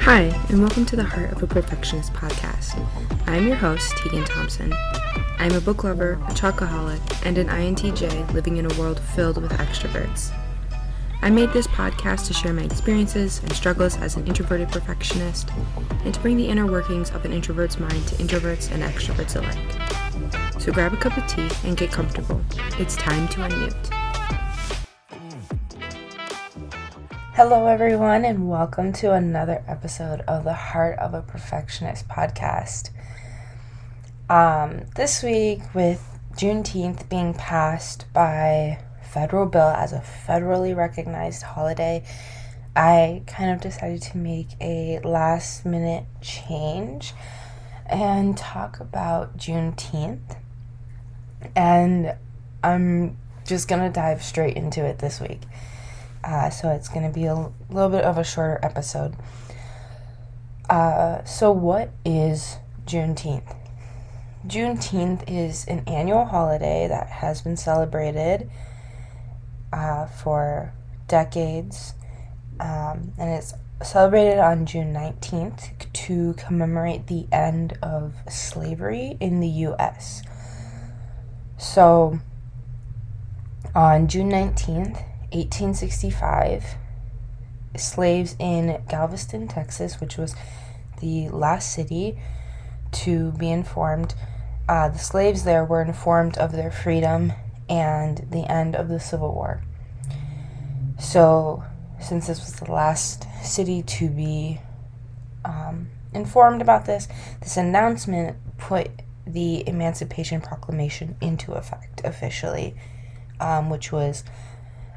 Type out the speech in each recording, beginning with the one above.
Hi, and welcome to the Heart of a Perfectionist podcast. I'm your host, Tegan Thompson. I'm a book lover, a chocoholic, and an INTJ living in a world filled with extroverts. I made this podcast to share my experiences and struggles as an introverted perfectionist, and to bring the inner workings of an introvert's mind to introverts and extroverts alike. So grab a cup of tea and get comfortable. It's time to unmute. Hello everyone, and welcome to another episode of the Heart of a Perfectionist podcast. This week, with Juneteenth being passed by federal bill as a federally recognized holiday, I kind of decided to make a last minute change and talk about Juneteenth. And I'm just going to dive straight into it this week. So it's going to be a little bit of a shorter episode. So what is Juneteenth? Juneteenth is an annual holiday that has been celebrated for decades, and it's celebrated on June 19th to commemorate the end of slavery in the U.S. So on June 19th, 1865, slaves in Galveston, Texas, which was the last city to be informed, the slaves there were informed of their freedom and the end of the Civil War. So, since this was the last city to be informed about this announcement put the Emancipation Proclamation into effect officially, which was,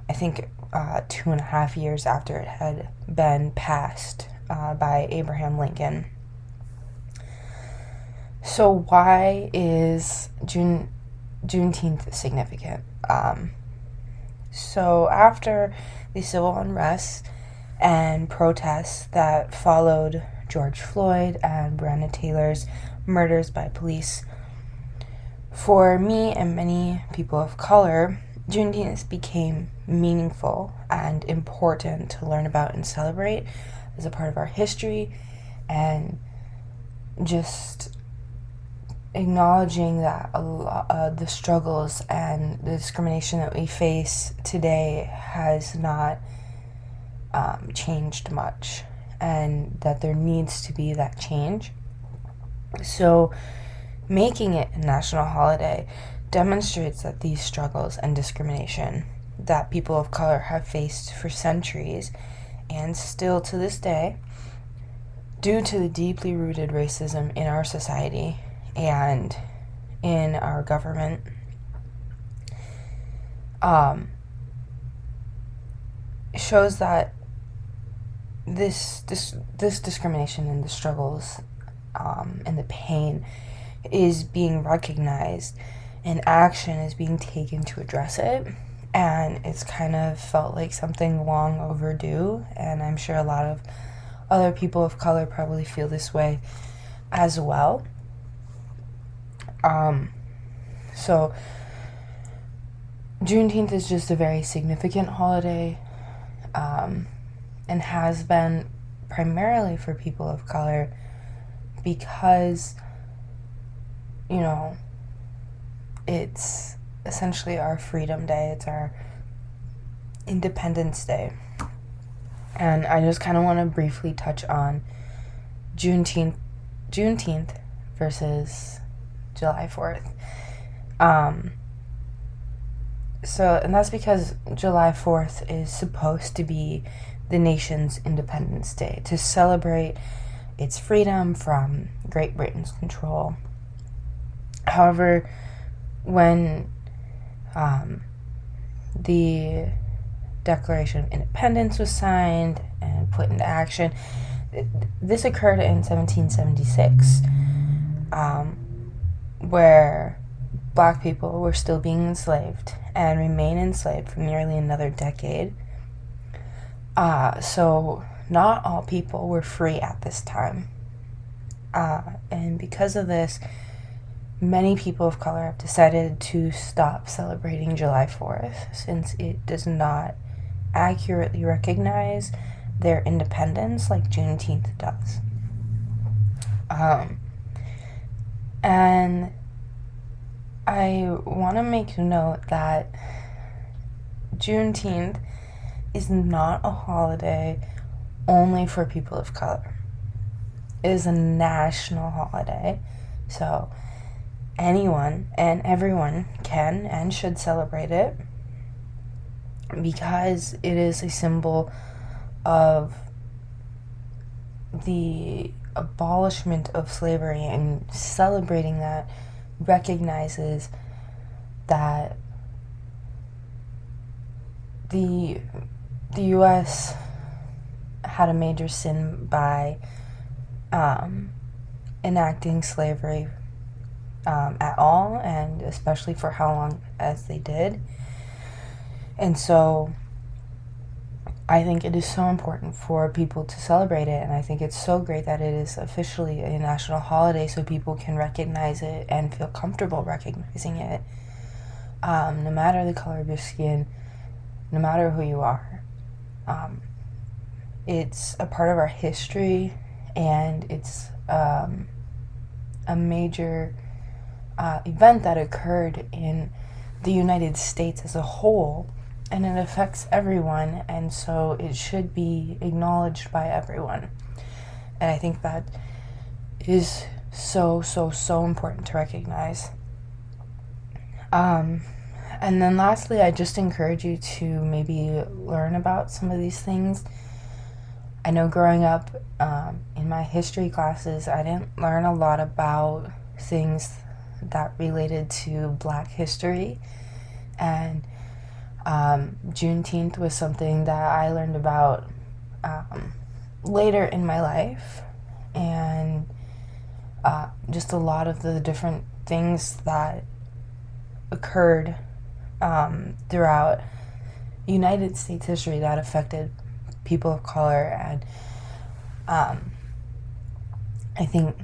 I think, 2.5 years after it had been passed by Abraham Lincoln. So why is Juneteenth significant? So after the civil unrest and protests that followed George Floyd and Breonna Taylor's murders by police, for me and many people of color, Juneteenth became meaningful and important to learn about and celebrate as a part of our history, and just acknowledging that a lot of the struggles and the discrimination that we face today has not changed much, and that there needs to be that change. So making it a national holiday demonstrates that these struggles and discrimination that people of color have faced for centuries, and still to this day, due to the deeply rooted racism in our society and in our government, shows that this discrimination and the struggles and the pain is being recognized, and action is being taken to address it. And it's kind of felt like something long overdue, and I'm sure a lot of other people of color probably feel this way as well. So Juneteenth is just a very significant holiday, and has been primarily for people of color because, you know, it's essentially our Freedom Day. It's our Independence Day. And I just kind of want to briefly touch on Juneteenth versus July 4th. And that's because July 4th is supposed to be the nation's Independence Day, to celebrate its freedom from Great Britain's control. However, when the Declaration of Independence was signed and put into action, this occurred in 1776, where Black people were still being enslaved and remain enslaved for nearly another decade. So not all people were free at this time. And because of this, many people of color have decided to stop celebrating July 4th, since it does not accurately recognize their independence like Juneteenth does. And I want to make note that Juneteenth is not a holiday only for people of color. It is a national holiday, so anyone and everyone can and should celebrate it because it is a symbol of the abolishment of slavery, and celebrating that recognizes that the U.S. had a major sin by enacting slavery at all, and especially for how long as they did. And so I think it is so important for people to celebrate it, and I think it's so great that it is officially a national holiday so people can recognize it and feel comfortable recognizing it, no matter the color of your skin, no matter who you are. It's a part of our history, and it's a major event that occurred in the United States as a whole, and it affects everyone, and so it should be acknowledged by everyone. And I think that is so important to recognize. And then lastly, I just encourage you to maybe learn about some of these things. I know growing up in my history classes, I didn't learn a lot about things that related to Black history, and Juneteenth was something that I learned about later in my life, and just a lot of the different things that occurred throughout United States history that affected people of color. And I think,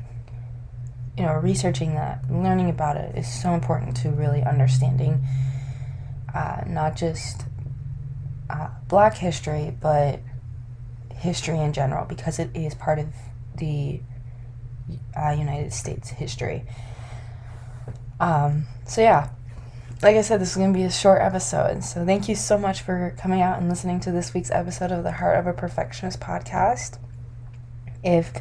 researching that, learning about it is so important to really understanding not just Black history, but history in general, because it is part of the United States history. So yeah, like I said, this is going to be a short episode, so thank you so much for coming out and listening to this week's episode of the Heart of a Perfectionist podcast. If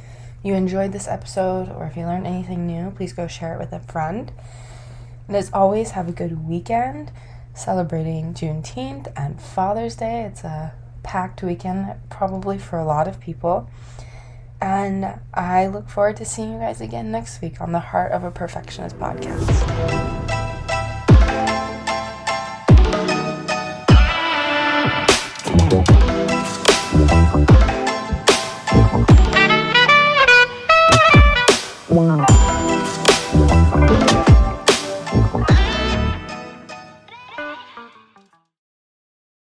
you enjoyed this episode, or if you learned anything new, please go share it with a friend. And as always, have a good weekend celebrating Juneteenth and Father's Day. It's a packed weekend, probably for a lot of people. And I look forward to seeing you guys again next week on the Heart of a Perfectionist podcast. Wow.